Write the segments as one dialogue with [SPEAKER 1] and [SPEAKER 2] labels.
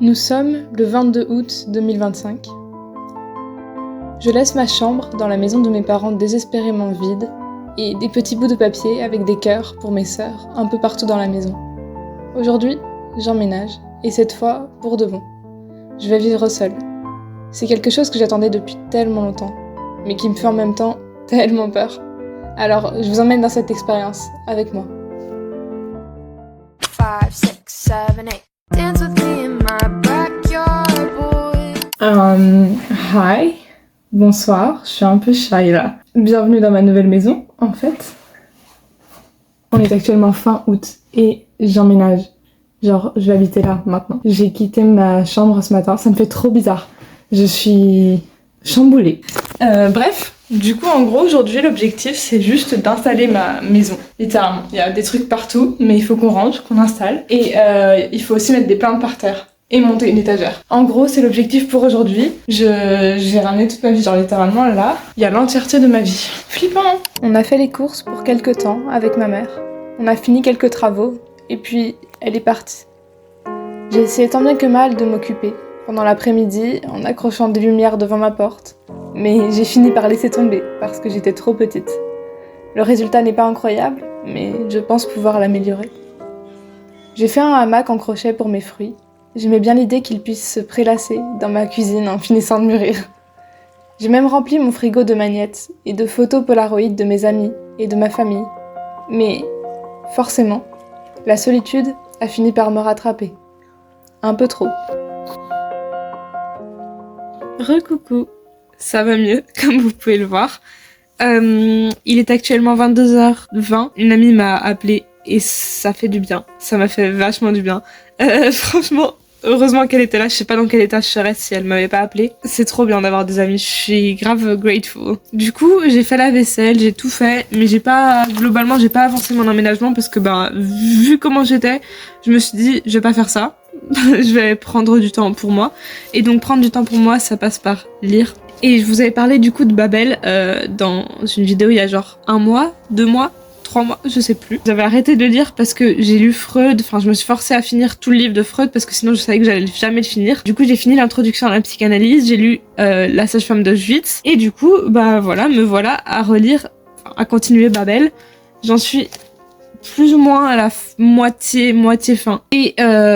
[SPEAKER 1] Nous sommes le 22 août 2025. Je laisse ma chambre dans la maison de mes parents désespérément vide et des petits bouts de papier avec des cœurs pour mes sœurs un peu partout dans la maison. Aujourd'hui, j'emménage et cette fois pour de bon. Je vais vivre seule. C'est quelque chose que j'attendais depuis tellement longtemps, mais qui me fait en même temps tellement peur. Alors, je vous emmène dans cette expérience avec moi.
[SPEAKER 2] 5, 6, 7, 8. Dance with me in my backyard, boy.
[SPEAKER 1] Hi, bonsoir, je suis un peu shy là. Bienvenue dans ma nouvelle maison, en fait. On est actuellement fin août et j'emménage. Genre, je vais habiter là, maintenant. J'ai quitté ma chambre ce matin, ça me fait trop bizarre. Je suis chamboulée. Bref, du coup, en gros, aujourd'hui, l'objectif, c'est juste d'installer ma maison. Littéralement, il y a des trucs partout, mais il faut qu'on range, qu'on installe. Et il faut aussi mettre des plantes par terre et monter une étagère. En gros, c'est l'objectif pour aujourd'hui. J'ai ramené toute ma vie, genre littéralement, là, il y a l'entièreté de ma vie. Flippant, hein. On a fait les courses pour quelques temps avec ma mère. On a fini quelques travaux, et puis elle est partie. J'ai essayé tant bien que mal de m'occuper, pendant l'après-midi, en accrochant des lumières devant ma porte. Mais j'ai fini par laisser tomber, parce que j'étais trop petite. Le résultat n'est pas incroyable, mais je pense pouvoir l'améliorer. J'ai fait un hamac en crochet pour mes fruits. J'aimais bien l'idée qu'ils puissent se prélasser dans ma cuisine en finissant de mûrir. J'ai même rempli mon frigo de magnettes et de photos Polaroid de mes amis et de ma famille. Mais, forcément, la solitude a fini par me rattraper. Un peu trop. Recoucou, ça va mieux, comme vous pouvez le voir. Il est actuellement 22h20. Une amie m'a appelé et ça fait du bien. Ça m'a fait vachement du bien. Franchement, heureusement qu'elle était là. Je sais pas dans quel état je serais si elle m'avait pas appelé. C'est trop bien d'avoir des amis. Je suis grave grateful. Du coup, j'ai fait la vaisselle, j'ai tout fait, mais globalement, j'ai pas avancé mon emménagement parce que vu comment j'étais, je me suis dit, je vais pas faire ça. Je vais prendre du temps pour moi. Et donc prendre du temps pour moi, ça passe par lire. Et je vous avais parlé du coup de Babel dans une vidéo il y a genre 1 mois, 2 mois, 3 mois, je sais plus. J'avais arrêté de lire parce que j'ai lu Freud, enfin je me suis forcée à finir tout le livre de Freud parce que sinon je savais que j'allais jamais le finir. Du coup j'ai fini l'introduction à la psychanalyse, j'ai lu La sage-femme d'Auschwitz et du coup me voilà à relire, à continuer Babel. J'en suis plus ou moins à la moitié fin. Et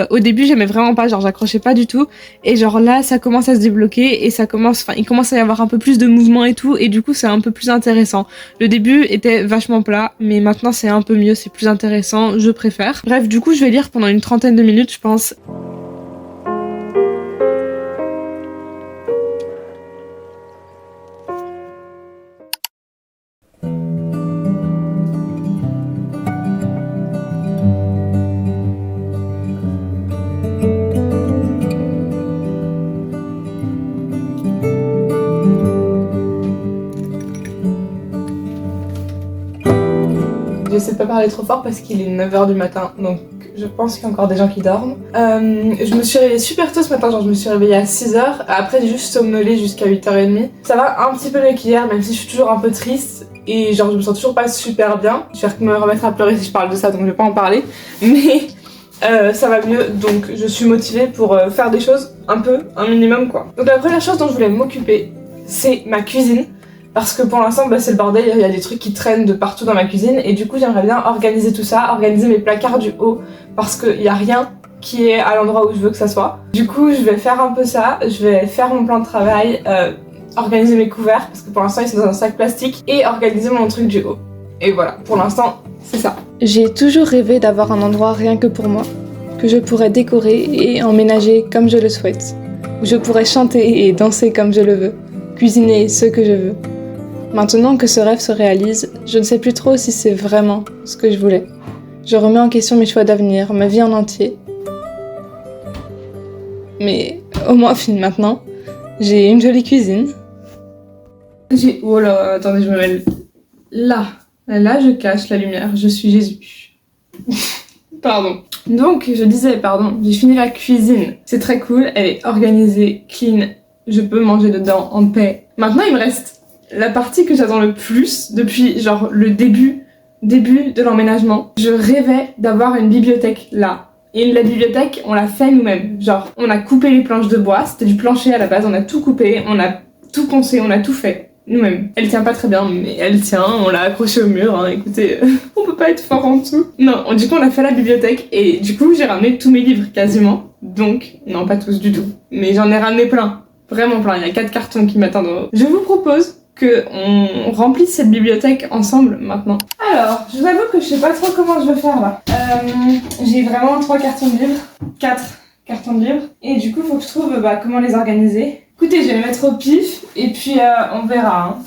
[SPEAKER 1] au début j'aimais vraiment pas, genre j'accrochais pas du tout. Et genre là ça commence à se débloquer et il commence à y avoir un peu plus de mouvement et tout. Et du coup c'est un peu plus intéressant. Le début était vachement plat, mais maintenant c'est un peu mieux, c'est plus intéressant, je préfère. Bref, du coup je vais lire pendant une 30aine de minutes je pense. J'essaie de pas parler trop fort parce qu'il est 9h du matin, donc je pense qu'il y a encore des gens qui dorment. Je me suis réveillée super tôt ce matin, genre je me suis réveillée à 6h, après j'ai juste somnolé jusqu'à 8h30. Ça va un petit peu mieux qu'hier, même si je suis toujours un peu triste, et genre je me sens toujours pas super bien. Je vais me remettre à pleurer si je parle de ça, donc je vais pas en parler, mais ça va mieux, donc je suis motivée pour faire des choses un minimum quoi. Donc la première chose dont je voulais m'occuper, c'est ma cuisine. Parce que pour l'instant, c'est le bordel, il y a des trucs qui traînent de partout dans ma cuisine et du coup j'aimerais bien organiser tout ça, organiser mes placards du haut parce qu'il n'y a rien qui est à l'endroit où je veux que ça soit. Du coup je vais faire un peu ça, je vais faire mon plan de travail, organiser mes couverts parce que pour l'instant ils sont dans un sac plastique et organiser mon truc du haut. Et voilà, pour l'instant c'est ça. J'ai toujours rêvé d'avoir un endroit rien que pour moi, que je pourrais décorer et emménager comme je le souhaite, où je pourrais chanter et danser comme je le veux, cuisiner ce que je veux. Maintenant que ce rêve se réalise, je ne sais plus trop si c'est vraiment ce que je voulais. Je remets en question mes choix d'avenir, ma vie en entier. Mais au moins maintenant, j'ai une jolie cuisine. Oh là, attendez, je me mets là. Là, je cache la lumière, je suis Jésus. Pardon. Donc, je disais, j'ai fini la cuisine. C'est très cool, elle est organisée, clean, je peux manger dedans en paix. Maintenant, il me reste la partie que j'attends le plus depuis genre le début de l'emménagement. Je rêvais d'avoir une bibliothèque là. Et la bibliothèque, on l'a fait nous-mêmes. Genre, on a coupé les planches de bois, c'était du plancher à la base, on a tout coupé, on a tout poncé, on a tout fait. Nous-mêmes. Elle tient pas très bien, mais elle tient, on l'a accrochée au mur, hein. Écoutez, on peut pas être fort en dessous. Non, du coup on a fait la bibliothèque, et du coup j'ai ramené tous mes livres, quasiment. Donc, non pas tous du tout, mais j'en ai ramené plein. Vraiment plein, il y a 4 cartons qui m'attendent en haut. Je vous propose qu'on remplisse cette bibliothèque ensemble maintenant. Alors, je vous avoue que je sais pas trop comment je vais faire là. J'ai vraiment 3 cartons de livres, 4 cartons de livres, et du coup faut que je trouve comment les organiser. Écoutez, je vais les mettre au pif, et puis on verra. Hein.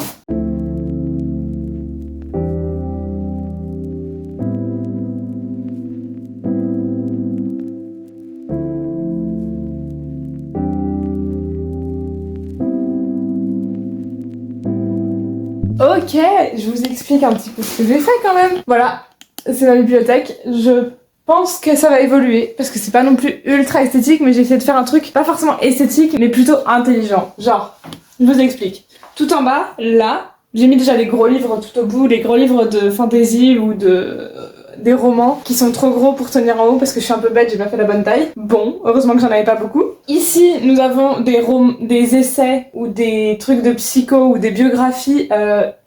[SPEAKER 1] Ok, je vous explique un petit peu ce que j'ai fait quand même. Voilà, c'est ma bibliothèque. Je pense que ça va évoluer parce que c'est pas non plus ultra esthétique, mais j'ai essayé de faire un truc pas forcément esthétique, mais plutôt intelligent. Genre, je vous explique. Tout en bas, là, j'ai mis déjà les gros livres tout au bout, les gros livres de fantasy ou des romans qui sont trop gros pour tenir en haut parce que je suis un peu bête, j'ai pas fait la bonne taille. Bon, heureusement que j'en avais pas beaucoup. Ici, nous avons des essais ou des trucs de psycho ou des biographies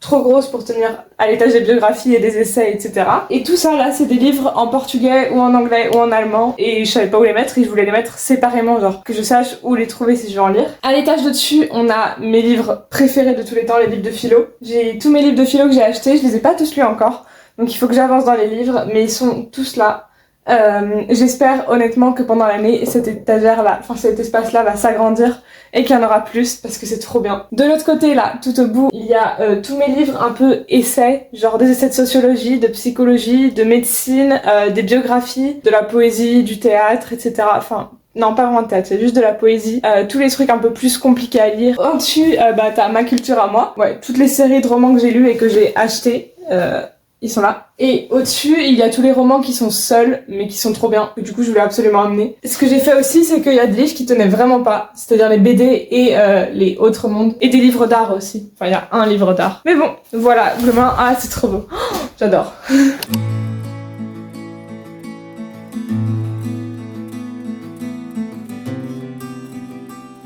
[SPEAKER 1] trop grosses pour tenir à l'étage des biographies et des essais, etc. Et tout ça, là, c'est des livres en portugais ou en anglais ou en allemand et je savais pas où les mettre et je voulais les mettre séparément, genre que je sache où les trouver si je veux en lire. À l'étage de dessus, on a mes livres préférés de tous les temps, les livres de philo. J'ai tous mes livres de philo que j'ai achetés, je les ai pas tous lus encore. Donc il faut que j'avance dans les livres, mais ils sont tous là. J'espère honnêtement que pendant l'année, cette étagère-là, enfin cet espace-là va s'agrandir et qu'il y en aura plus parce que c'est trop bien. De l'autre côté, là, tout au bout, il y a tous mes livres un peu essais, genre des essais de sociologie, de psychologie, de médecine, des biographies, de la poésie, du théâtre, etc. Enfin, non, pas vraiment de théâtre, c'est juste de la poésie. Tous les trucs un peu plus compliqués à lire. En dessus, t'as ma culture à moi. Ouais, toutes les séries de romans que j'ai lus et que j'ai achetés. Ils sont là. Et au-dessus, il y a tous les romans qui sont seuls, mais qui sont trop bien. Que du coup, je voulais absolument amener. Ce que j'ai fait aussi, c'est qu'il y a des livres qui tenaient vraiment pas. C'est-à-dire les BD et les autres mondes. Et des livres d'art aussi. Enfin, il y a un livre d'art. Mais bon, voilà. Vraiment, c'est trop beau. Oh, j'adore.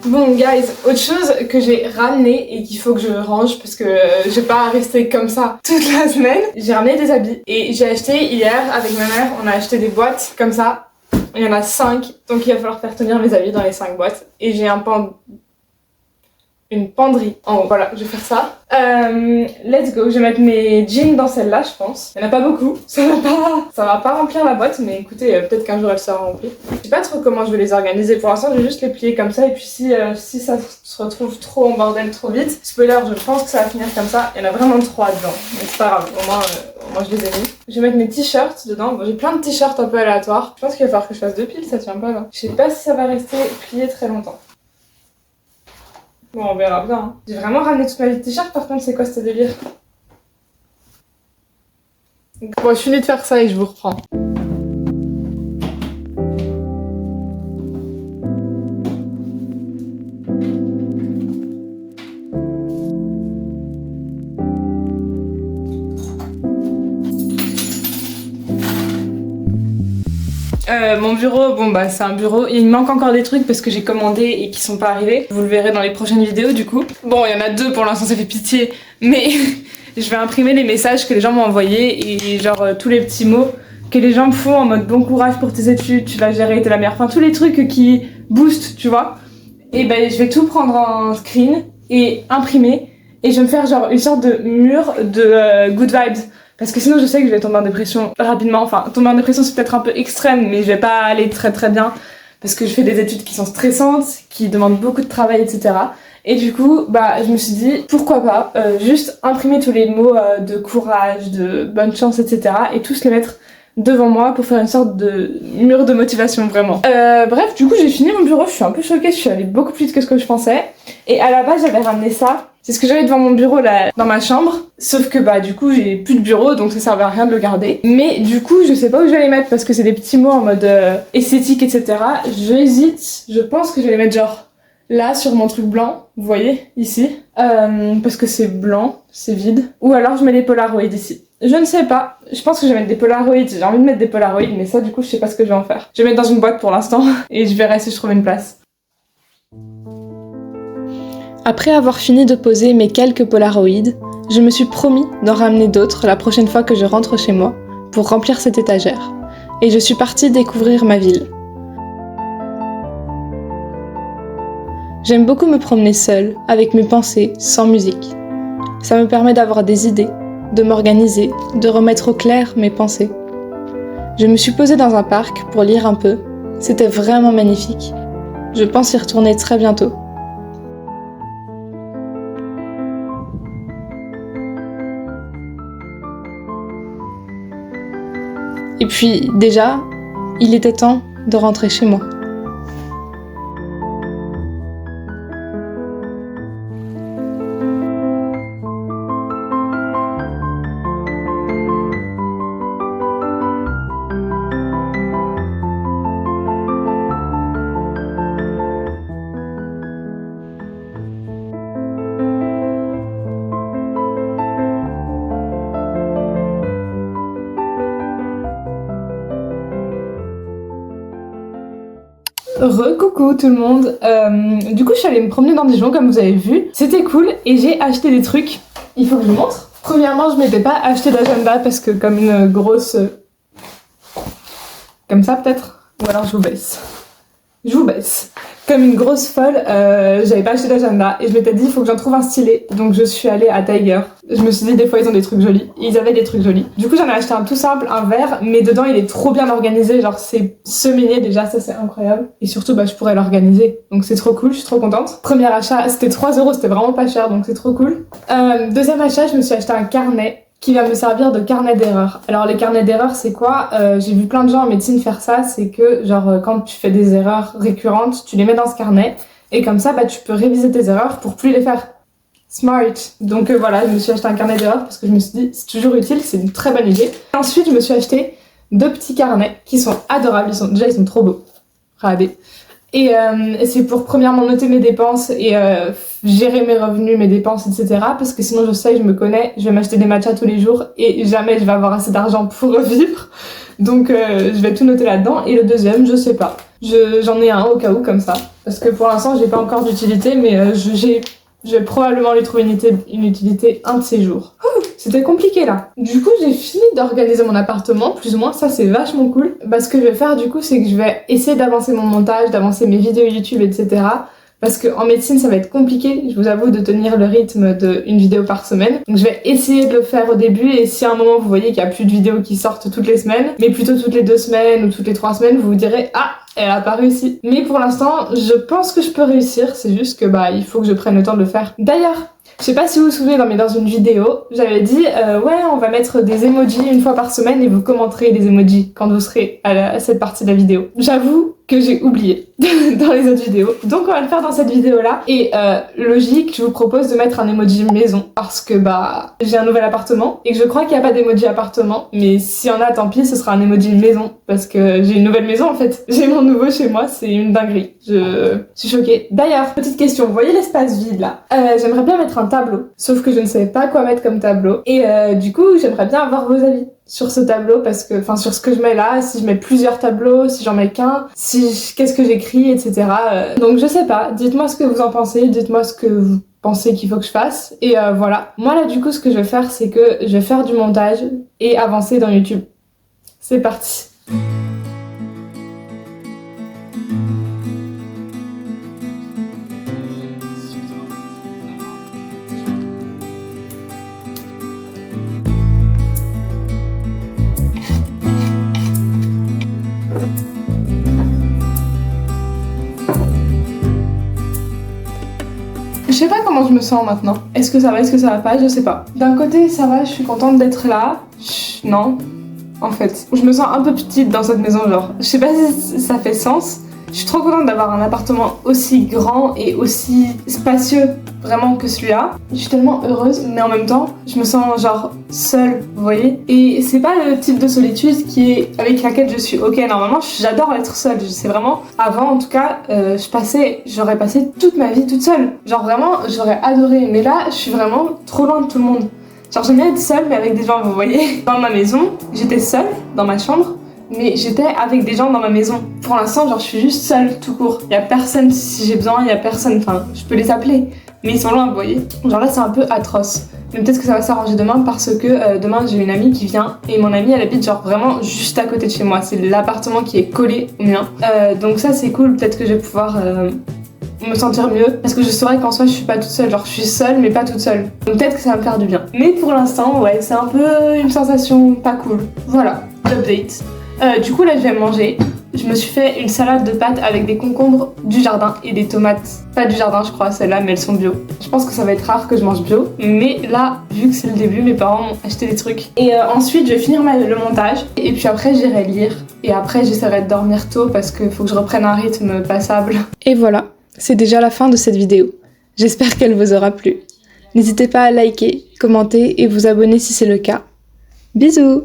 [SPEAKER 1] Bon guys, autre chose que j'ai ramené et qu'il faut que je range parce que je vais pas rester comme ça toute la semaine. J'ai ramené des habits et j'ai acheté hier avec ma mère, on a acheté des boîtes comme ça. Il y en a 5, donc il va falloir faire tenir mes habits dans les 5 boîtes. Et j'ai une penderie en haut. Voilà, je vais faire ça. Let's go, je vais mettre mes jeans dans celle-là, je pense. Il n'y en a pas beaucoup, ça va pas remplir la boîte, mais écoutez, peut-être qu'un jour elle sera remplie. Je sais pas trop comment je vais les organiser. Pour l'instant, je vais juste les plier comme ça, et puis si ça se retrouve trop en bordel trop vite, spoiler, je pense que ça va finir comme ça. Il y en a vraiment 3 dedans, mais c'est pas grave, au moins je les ai mis. Je vais mettre mes t-shirts dedans. Bon, j'ai plein de t-shirts un peu aléatoires. Je pense qu'il va falloir que je fasse 2 piles, ça tient pas là. Je sais pas si ça va rester plié très longtemps. Bon, on verra bien. Hein. J'ai vraiment ramené toute ma vie de t-shirt, par contre, c'est quoi ce délire? Bon, je finis de faire ça et je vous reprends. Mon bureau, bon bah c'est un bureau, il me manque encore des trucs parce que j'ai commandé et qui sont pas arrivés. Vous le verrez dans les prochaines vidéos du coup. Bon, il y en a 2 pour l'instant, ça fait pitié, mais je vais imprimer les messages que les gens m'ont envoyés et genre tous les petits mots que les gens me font en mode bon courage pour tes études, tu vas gérer, t'es la meilleure. Enfin tous les trucs qui boostent, tu vois. Et ben je vais tout prendre en screen et imprimer et je vais me faire genre une sorte de mur de good vibes. Parce que sinon je sais que je vais tomber en dépression rapidement, enfin tomber en dépression c'est peut-être un peu extrême mais je vais pas aller très très bien parce que je fais des études qui sont stressantes, qui demandent beaucoup de travail etc. Et du coup bah je me suis dit pourquoi pas juste imprimer tous les mots de courage, de bonne chance etc. et tous les mettre devant moi pour faire une sorte de mur de motivation vraiment. Bref du coup j'ai fini mon bureau, je suis un peu choquée, je suis allée beaucoup plus vite que ce que je pensais et à la base j'avais ramené ça. C'est ce que j'avais devant mon bureau là, dans ma chambre. Sauf que bah du coup j'ai plus de bureau donc ça servait à rien de le garder. Mais du coup je sais pas où je vais les mettre parce que c'est des petits mots en mode esthétique etc. J'hésite, je pense que je vais les mettre genre là sur mon truc blanc, vous voyez ici. Parce que c'est blanc, c'est vide. Ou alors je mets les Polaroids ici. Je ne sais pas. Je pense que je vais mettre des Polaroids. J'ai envie de mettre des Polaroids, mais ça, du coup, je sais pas ce que je vais en faire. Je vais mettre dans une boîte pour l'instant et je verrai si je trouve une place. Après avoir fini de poser mes quelques Polaroids, je me suis promis d'en ramener d'autres la prochaine fois que je rentre chez moi pour remplir cette étagère. Et je suis partie découvrir ma ville. J'aime beaucoup me promener seule, avec mes pensées, sans musique. Ça me permet d'avoir des idées, de m'organiser, de remettre au clair mes pensées. Je me suis posée dans un parc pour lire un peu. C'était vraiment magnifique. Je pense y retourner très bientôt. Et puis, déjà, il était temps de rentrer chez moi. Coucou tout le monde. Du coup, je suis allée me promener dans Dijon comme vous avez vu. C'était cool et j'ai acheté des trucs. Il faut que je vous montre. Premièrement, je m'étais pas acheté d'agenda parce que comme une grosse... Comme ça peut-être. Ou alors je vous baisse. Je vous baisse. Comme une grosse folle, j'avais pas acheté d'agenda et je m'étais dit il faut que j'en trouve un stylé. Donc je suis allée à Tiger. Je me suis dit des fois ils ont des trucs jolis. Et ils avaient des trucs jolis. Du coup j'en ai acheté un tout simple, un vert, mais dedans il est trop bien organisé. Genre c'est seminé déjà, ça c'est incroyable. Et surtout je pourrais l'organiser. Donc c'est trop cool, je suis trop contente. Premier achat, c'était 3€, c'était vraiment pas cher donc c'est trop cool. Deuxième achat, je me suis acheté un carnet qui va me servir de carnet d'erreurs. Alors les carnets d'erreurs c'est quoi? J'ai vu plein de gens en médecine faire ça, c'est que genre quand tu fais des erreurs récurrentes, tu les mets dans ce carnet et comme ça tu peux réviser tes erreurs pour plus les faire. Smart. Donc voilà, je me suis acheté un carnet d'erreurs parce que je me suis dit c'est toujours utile, c'est une très bonne idée. Ensuite je me suis acheté 2 petits carnets qui sont adorables, ils sont trop beaux. Regardez. Et c'est pour premièrement noter mes dépenses et gérer mes revenus, mes dépenses, etc. Parce que sinon je sais, je me connais, je vais m'acheter des matchas tous les jours et jamais je vais avoir assez d'argent pour vivre. Donc je vais tout noter là-dedans. Et le deuxième, je sais pas. J'en ai un au cas où comme ça. Parce que pour l'instant j'ai pas encore d'utilité, mais je vais probablement lui trouver une utilité un de ces jours. C'était compliqué là. Du coup, j'ai fini d'organiser mon appartement, plus ou moins. Ça, c'est vachement cool. Ce que je vais faire, du coup, c'est que je vais essayer d'avancer mon montage, d'avancer mes vidéos YouTube, etc. Parce qu'en médecine, ça va être compliqué, je vous avoue, de tenir le rythme d'une vidéo par semaine. Donc, je vais essayer de le faire au début. Et si à un moment, vous voyez qu'il n'y a plus de vidéos qui sortent toutes les semaines, mais plutôt toutes les 2 semaines ou toutes les 3 semaines, vous vous direz « Ah, elle a pas réussi !» Mais pour l'instant, je pense que je peux réussir. C'est juste que, il faut que je prenne le temps de le faire. D'ailleurs, je sais pas si vous vous souvenez, mais dans une vidéo, j'avais dit ouais, on va mettre des emojis une fois par semaine et vous commenterez les emojis quand vous serez à cette partie de la vidéo. J'avoue que j'ai oublié dans les autres vidéos. Donc on va le faire dans cette vidéo-là. Et logique, je vous propose de mettre un emoji maison parce que j'ai un nouvel appartement et que je crois qu'il n'y a pas d'emoji appartement. Mais s'il y en a, tant pis, ce sera un emoji maison parce que j'ai une nouvelle maison en fait. J'ai mon nouveau chez moi, c'est une dinguerie. Je suis choquée. D'ailleurs, petite question, vous voyez l'espace vide là? J'aimerais bien mettre un tableau, sauf que je ne savais pas quoi mettre comme tableau. Et du coup, j'aimerais bien avoir vos avis sur ce tableau sur ce que je mets là, si je mets plusieurs tableaux, si j'en mets qu'un, qu'est-ce que j'écris, etc. Donc je sais pas, dites-moi ce que vous en pensez, dites-moi ce que vous pensez qu'il faut que je fasse. Et voilà. Moi là du coup ce que je vais faire c'est que je vais faire du montage et avancer dans YouTube. C'est parti. Je sais pas comment je me sens maintenant. Est-ce que ça va pas? Je sais pas. D'un côté, ça va, je suis contente d'être là. Non, en fait. Je me sens un peu petite dans cette maison, genre. Je sais pas si ça fait sens. Je suis trop contente d'avoir un appartement aussi grand et aussi spacieux, vraiment, que celui-là. Je suis tellement heureuse, mais en même temps, je me sens genre seule, vous voyez. Et c'est pas le type de solitude avec laquelle je suis ok. Normalement, j'adore être seule. C'est vraiment, avant en tout cas, j'aurais passé toute ma vie toute seule. Genre vraiment, j'aurais adoré. Mais là, je suis vraiment trop loin de tout le monde. Genre j'aime bien être seule mais avec des gens, vous voyez. Dans ma maison, j'étais seule dans ma chambre, mais j'étais avec des gens dans ma maison. Pour l'instant, genre je suis juste seule tout court. Y a personne si j'ai besoin, y a personne, enfin je peux les appeler, mais ils sont loin, vous voyez. Genre là c'est un peu atroce. Mais peut-être que ça va s'arranger demain parce que demain j'ai une amie qui vient et mon amie elle habite genre vraiment juste à côté de chez moi. C'est l'appartement qui est collé au mien. Donc ça c'est cool, peut-être que je vais pouvoir me sentir mieux parce que je saurais qu'en soi je suis pas toute seule, genre je suis seule mais pas toute seule. Donc peut-être que ça va me faire du bien. Mais pour l'instant ouais c'est un peu une sensation pas cool. Voilà, l'update. Du coup là je vais manger. Je me suis fait une salade de pâtes avec des concombres du jardin et des tomates. Pas du jardin je crois celles-là mais elles sont bio. Je pense que ça va être rare que je mange bio. Mais là vu que c'est le début mes parents m'ont acheté des trucs. Et ensuite je vais finir le montage. Et puis après j'irai lire. Et après j'essaierai de dormir tôt parce qu'il faut que je reprenne un rythme passable. Et voilà, c'est déjà la fin de cette vidéo. J'espère qu'elle vous aura plu. N'hésitez pas à liker, commenter et vous abonner si c'est le cas. Bisous!